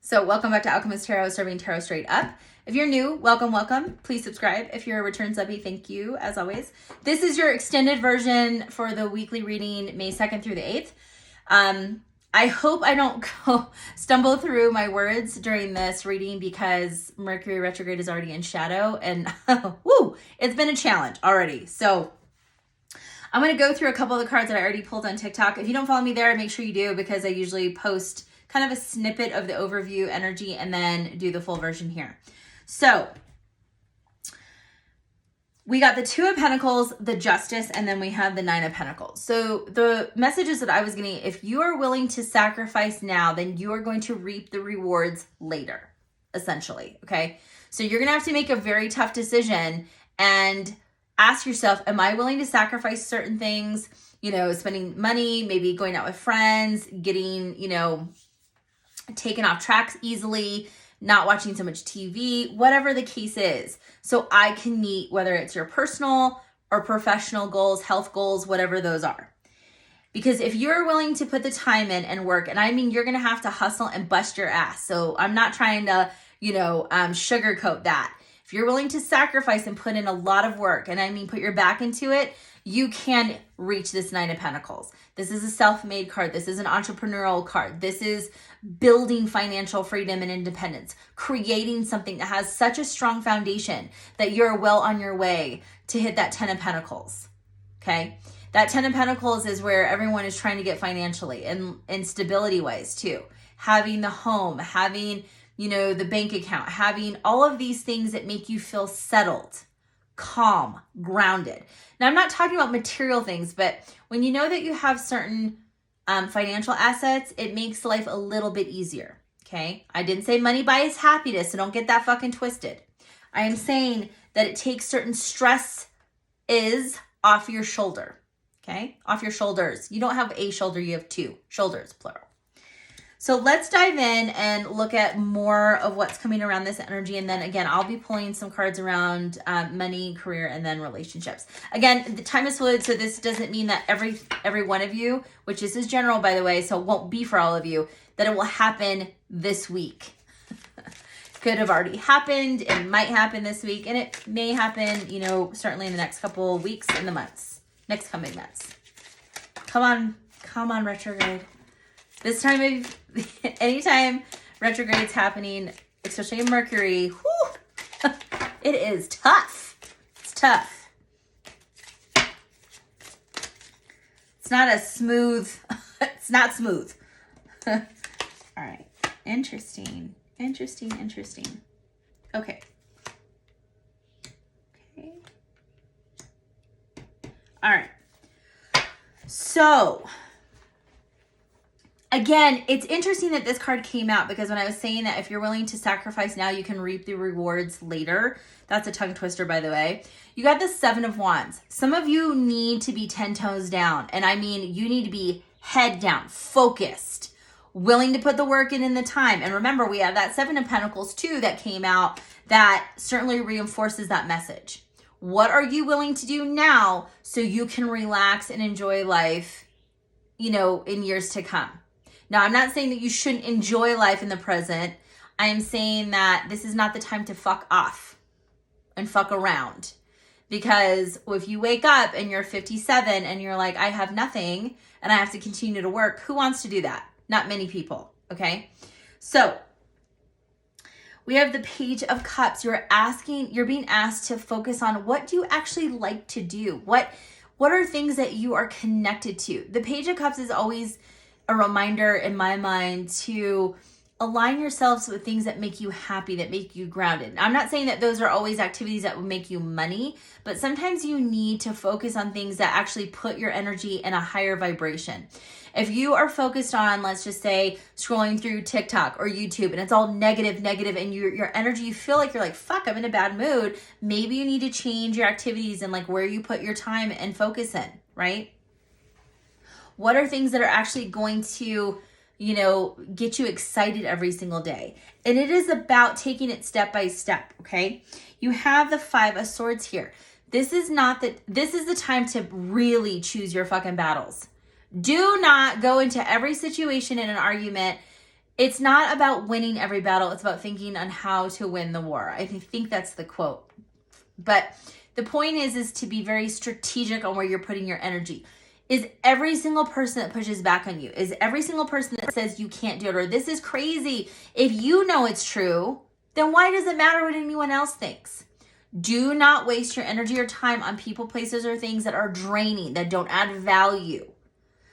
So welcome back to Owlchemist Tarot, serving tarot straight up. If you're new, welcome, welcome. Please subscribe. If you're a return subby, thank you, as always. This is your extended version for the weekly reading, May 2nd through the 8th. I hope I don't stumble through my words during this reading because Mercury retrograde is already in shadow and woo, it's been a challenge already. So I'm going to go through a couple of the cards that I already pulled on TikTok. If you don't follow me there, make sure you do because I usually post kind of a snippet of the overview energy and then do the full version here. So we got the Two of Pentacles, the Justice, and then we have the Nine of Pentacles. So the messages that I was getting, if you are willing to sacrifice now, then you are going to reap the rewards later, essentially, okay? So you're going to have to make a very tough decision and ask yourself, am I willing to sacrifice certain things? You know, spending money, maybe going out with friends, getting, you know, taken off tracks easily, not watching so much TV, whatever the case is. So I can meet whether it's your personal or professional goals, health goals, whatever those are. Because if you're willing to put the time in and work, and I mean, you're going to have to hustle and bust your ass. So I'm not trying to, you know, sugarcoat that. If you're willing to sacrifice and put in a lot of work, and I mean, put your back into it, you can reach this Nine of Pentacles. This is a self-made card. This is an entrepreneurial card. This is building financial freedom and independence, creating something that has such a strong foundation that you're well on your way to hit that 10 of Pentacles, okay? That 10 of Pentacles is where everyone is trying to get financially and stability-wise too. Having the home, having, you know, the bank account, having all of these things that make you feel settled, calm, grounded. Now, I'm not talking about material things, but when you know that you have certain financial assets, it makes life a little bit easier, okay? I didn't say money buys happiness, so don't get that fucking twisted. I am saying that it takes certain stress is off your shoulder, okay? Off your shoulders. You don't have a shoulder, you have two shoulders, plural. So let's dive in and look at more of what's coming around this energy. And then again, I'll be pulling some cards around money, career, and then relationships. Again, the time is fluid, so this doesn't mean that every one of you, which this is general, by the way, so it won't be for all of you, that it will happen this week. Could have already happened. It might happen this week, and it may happen, you know, certainly in the next couple of weeks and the months, next coming months. Come on, retrograde. This time of anytime retrograde's happening, especially in Mercury, whew, it is tough. It's tough. It's not a smooth, it's not smooth. All right. Interesting. Okay. All right. So again, it's interesting that this card came out because when I was saying that if you're willing to sacrifice now, you can reap the rewards later. That's a tongue twister, by the way. You got the Seven of Wands. Some of you need to be 10 toes down. And I mean, you need to be head down, focused, willing to put the work in the time. And remember, we have that Seven of Pentacles too that came out that certainly reinforces that message. What are you willing to do now so you can relax and enjoy life, you know, in years to come? Now, I'm not saying that you shouldn't enjoy life in the present. I am saying that this is not the time to fuck off and fuck around. Because if you wake up and you're 57 and you're like, I have nothing and I have to continue to work, who wants to do that? Not many people, okay? So we have the Page of Cups. You're being asked to focus on what do you actually like to do? What are things that you are connected to? The Page of Cups is always a reminder in my mind to align yourselves with things that make you happy, that make you grounded. I'm not saying that those are always activities that will make you money, but sometimes you need to focus on things that actually put your energy in a higher vibration. If you are focused on, let's just say, scrolling through TikTok or YouTube and it's all negative, and your energy, you feel like you're like, fuck, I'm in a bad mood. Maybe you need to change your activities and like where you put your time and focus in, right? What are things that are actually going to, you know, get you excited every single day? And it is about taking it step by step, okay? You have the Five of Swords here. This is the time to really choose your fucking battles. Do not go into every situation in an argument It's not about winning every battle. It's about thinking on how to win the war. I think that's the quote. But the point is to be very strategic on where you're putting your energy. Is every single person that pushes back on you, is every single person that says you can't do it, or this is crazy, if you know it's true, then why does it matter what anyone else thinks? Do not waste your energy or time on people, places, or things that are draining, that don't add value.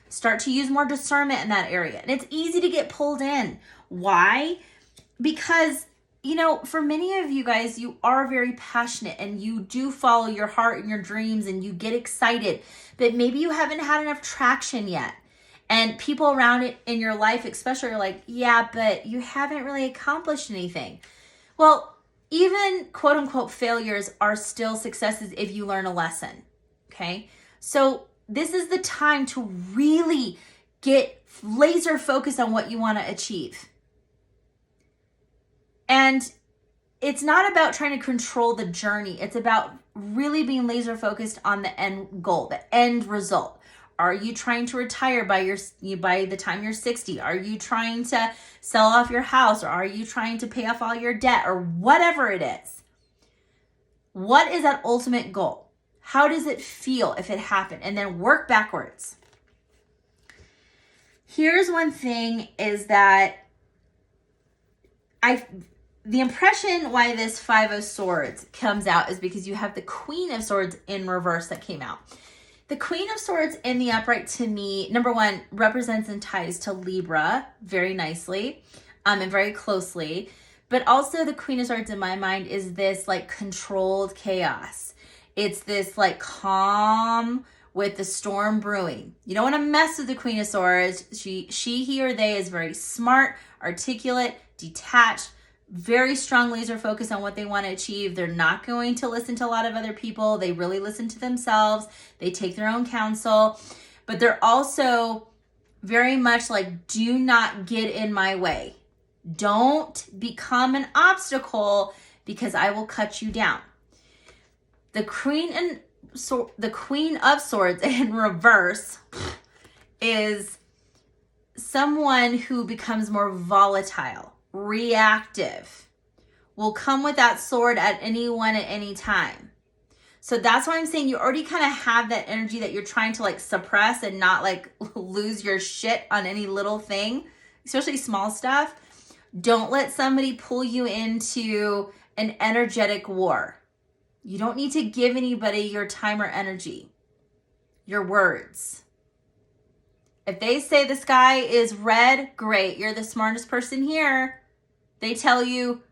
Start to use more discernment in that area. And it's easy to get pulled in. Why? Because, you know, for many of you guys, you are very passionate and you do follow your heart and your dreams and you get excited, but maybe you haven't had enough traction yet. And people around it in your life especially are like, yeah, but you haven't really accomplished anything. Well, even quote unquote failures are still successes if you learn a lesson. Okay. So this is the time to really get laser focused on what you want to achieve. And it's not about trying to control the journey. It's about really being laser focused on the end goal, the end result. Are you trying to retire by the time you're 60? Are you trying to sell off your house? Or are you trying to pay off all your debt? Or whatever it is. What is that ultimate goal? How does it feel if it happened? And then work backwards. Here's one thing is that the impression why this Five of Swords comes out is because you have the Queen of Swords in reverse that came out. The Queen of Swords in the upright to me, number one, represents and ties to Libra very nicely and very closely. But also the Queen of Swords in my mind is this like controlled chaos. It's this like calm with the storm brewing. You don't want to mess with the Queen of Swords. He or they is very smart, articulate, detached, very strong laser focus on what they want to achieve. They're not going to listen to a lot of other people. They really listen to themselves. They take their own counsel, but they're also very much like, do not get in my way. Don't become an obstacle because I will cut you down. The Queen of Swords in reverse is someone who becomes more volatile, reactive, will come with that sword at anyone at any time. So that's why I'm saying you already kind of have that energy that you're trying to like suppress and not like lose your shit on any little thing, especially small stuff. Don't let somebody pull you into an energetic war. You don't need to give anybody your time or energy, your words. If they say the sky is red, great, you're the smartest person here. They tell you,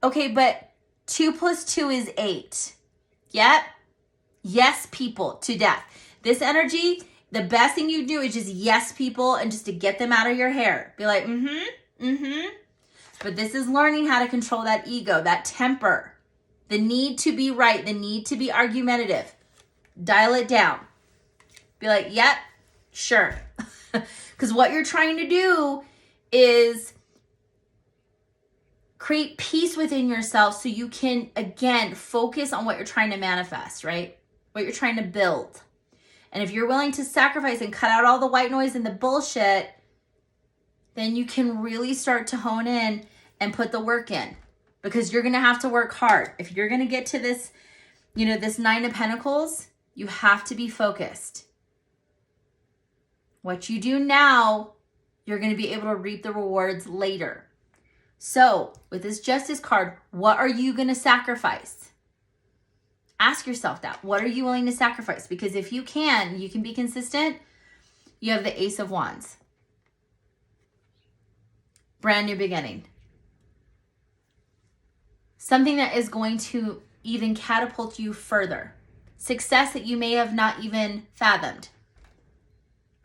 okay, but 2 + 2 is 8. Yep. Yes, people to death. This energy, the best thing you do is just yes people and just to get them out of your hair. Be like, But this is learning how to control that ego, that temper, the need to be right, the need to be argumentative. Dial it down. Be like, yep, sure. Because what you're trying to do is create peace within yourself so you can, again, focus on what you're trying to manifest, right? What you're trying to build. And if you're willing to sacrifice and cut out all the white noise and the bullshit, then you can really start to hone in and put the work in. Because you're going to have to work hard. If you're going to get to this, this 9 of Pentacles, you have to be focused. What you do now, you're going to be able to reap the rewards later. So with this Justice card, what are you going to sacrifice? Ask yourself that. What are you willing to sacrifice? Because if you can be consistent. You have the Ace of Wands. Brand new beginning. Something that is going to even catapult you further. Success that you may have not even fathomed.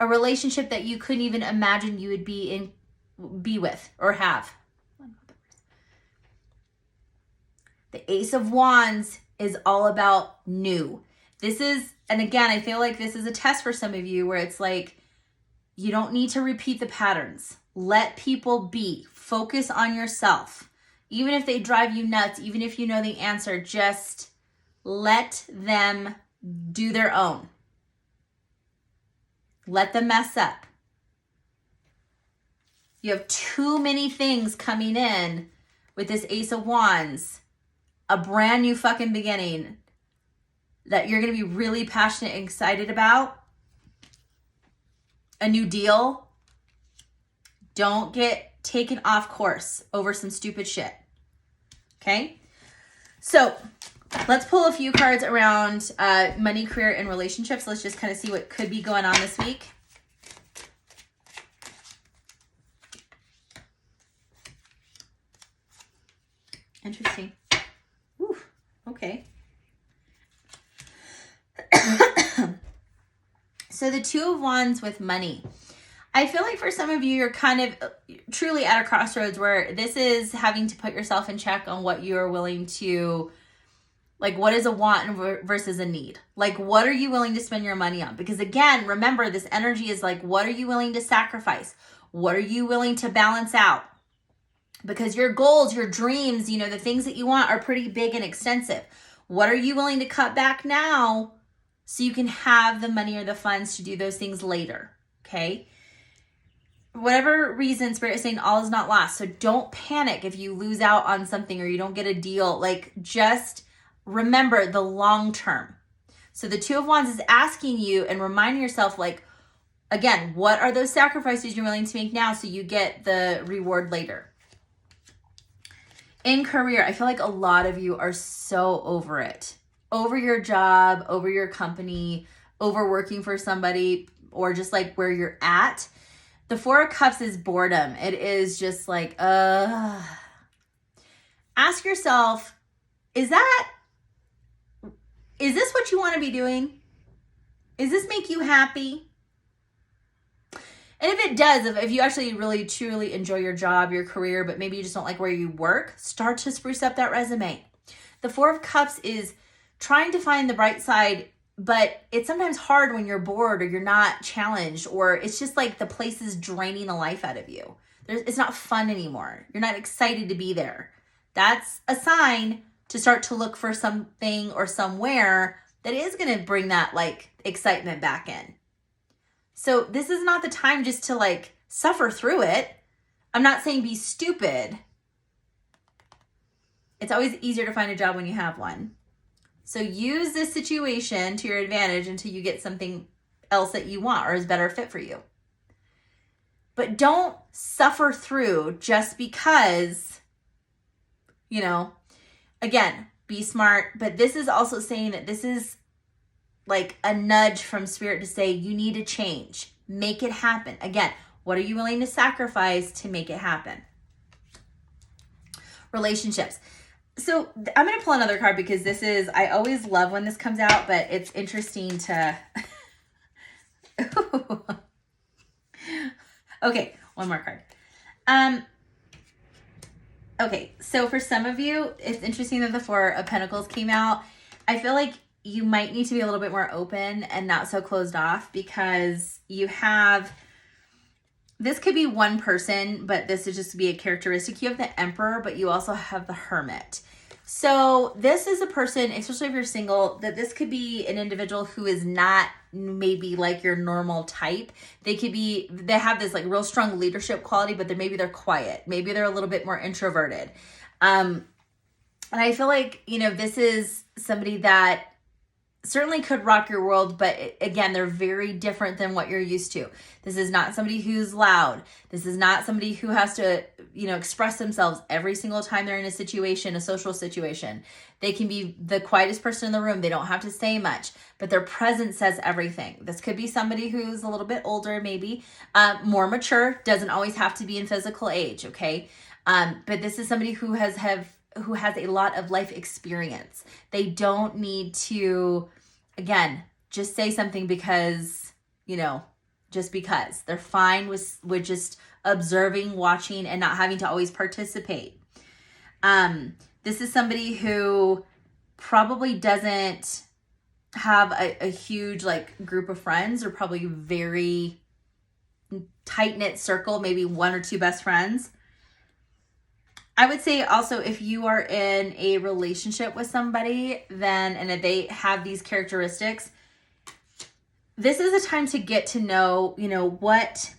A relationship that you couldn't even imagine you would be with or have. The Ace of Wands is all about new. This is, and again, I feel like this is a test for some of you where it's like, you don't need to repeat the patterns. Let people be. Focus on yourself. Even if they drive you nuts, even if you know the answer, just let them do their own. Let them mess up. You have too many things coming in with this Ace of Wands, a brand new fucking beginning that you're going to be really passionate and excited about. A new deal. Don't get taken off course over some stupid shit. Okay? So let's pull a few cards around money, career, and relationships. Let's just kind of see what could be going on this week. Interesting. Ooh, okay. So the Two of Wands with money. I feel like for some of you, you're kind of truly at a crossroads where this is having to put yourself in check on what you're willing to, like, what is a want versus a need? Like, what are you willing to spend your money on? Because again, remember, this energy is like, what are you willing to sacrifice? What are you willing to balance out? Because your goals, your dreams, you know, the things that you want are pretty big and extensive. What are you willing to cut back now so you can have the money or the funds to do those things later? Okay? Whatever reason, Spirit is saying all is not lost. So don't panic if you lose out on something or you don't get a deal. Like, just remember the long term. So the Two of Wands is asking you and reminding yourself, like, again, what are those sacrifices you're willing to make now so you get the reward later? In career, I feel like a lot of you are so over it. Over your job, over your company, over working for somebody, or just like where you're at. The Four of Cups is boredom. It is just like, ask yourself, is this what you want to be doing? Does this make you happy? And if it does, if you actually really truly enjoy your job, your career, but maybe you just don't like where you work, start to spruce up that resume. The Four of Cups is trying to find the bright side, but it's sometimes hard when you're bored or you're not challenged, or it's just like the place is draining the life out of you. It's not fun anymore. You're not excited to be there. That's a sign to start to look for something or somewhere that is going to bring that like excitement back in. So this is not the time just to like suffer through it. I'm not saying be stupid. It's always easier to find a job when you have one. So use this situation to your advantage until you get something else that you want or is better fit for you. But don't suffer through just because, you know, again, be smart. But this is also saying that this is like a nudge from Spirit to say you need to change. Make it happen. Again, what are you willing to sacrifice to make it happen? Relationships. So I'm going to pull another card because this is, I always love when this comes out, but it's interesting to, okay, one more card. Okay, so for some of you, it's interesting that the Four of Pentacles came out. I feel like you might need to be a little bit more open and not so closed off because you have, this could be one person, but this is just to be a characteristic. You have the Emperor, but you also have the Hermit. So this is a person, especially if you're single, that this could be an individual who is not maybe like your normal type. They could be, they have this like real strong leadership quality, but then maybe they're quiet. Maybe they're a little bit more introverted. And I feel like, you know, this is somebody that certainly could rock your world, but again, they're very different than what you're used to. This is not somebody who's loud. This is not somebody who has to, you know, express themselves every single time they're in a situation, a social situation. They can be the quietest person in the room. They don't have to say much, but their presence says everything. This could be somebody who's a little bit older, maybe more mature, doesn't always have to be in physical age. Okay. But this is somebody who has a lot of life experience. They don't need to, again, just say something because, you know, just because. They're fine with just observing, watching, and not having to always participate. This is somebody who probably doesn't have a huge like group of friends, or probably very tight-knit circle, maybe one or two best friends. I would say also if you are in a relationship with somebody, then, and if they have these characteristics, this is a time to get to know, you know, what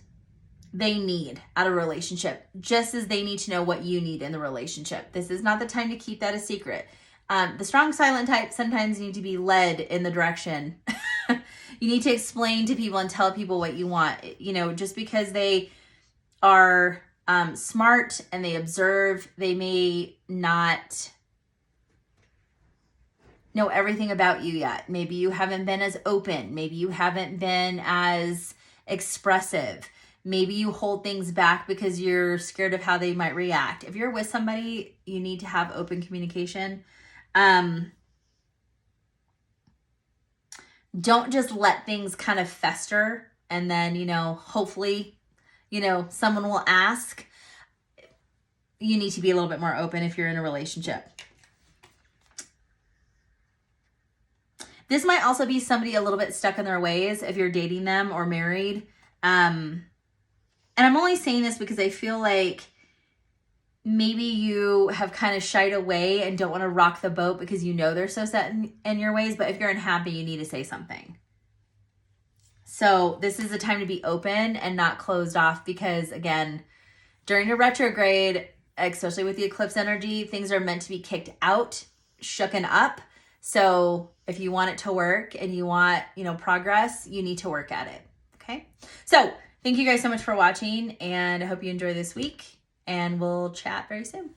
they need out of a relationship, just as they need to know what you need in the relationship. This is not the time to keep that a secret. The strong silent type sometimes need to be led in the direction. You need to explain to people and tell people what you want. You know, just because they are smart and they observe, they may not know everything about you yet. Maybe you haven't been as open. Maybe you haven't been as expressive. Maybe you hold things back because you're scared of how they might react. If you're with somebody, you need to have open communication. Don't just let things kind of fester and then, you know, hopefully, you know, someone will ask. You need to be a little bit more open if you're in a relationship. This might also be somebody a little bit stuck in their ways if you're dating them or married. And I'm only saying this because I feel like maybe you have kind of shied away and don't want to rock the boat because you know they're so set in your ways. But if you're unhappy, you need to say something. So this is a time to be open and not closed off because, again, during a retrograde, especially with the eclipse energy, things are meant to be kicked out, shooken up. So if you want it to work and you want, you know, progress, you need to work at it. Okay. So thank you guys so much for watching, and I hope you enjoy this week, and we'll chat very soon.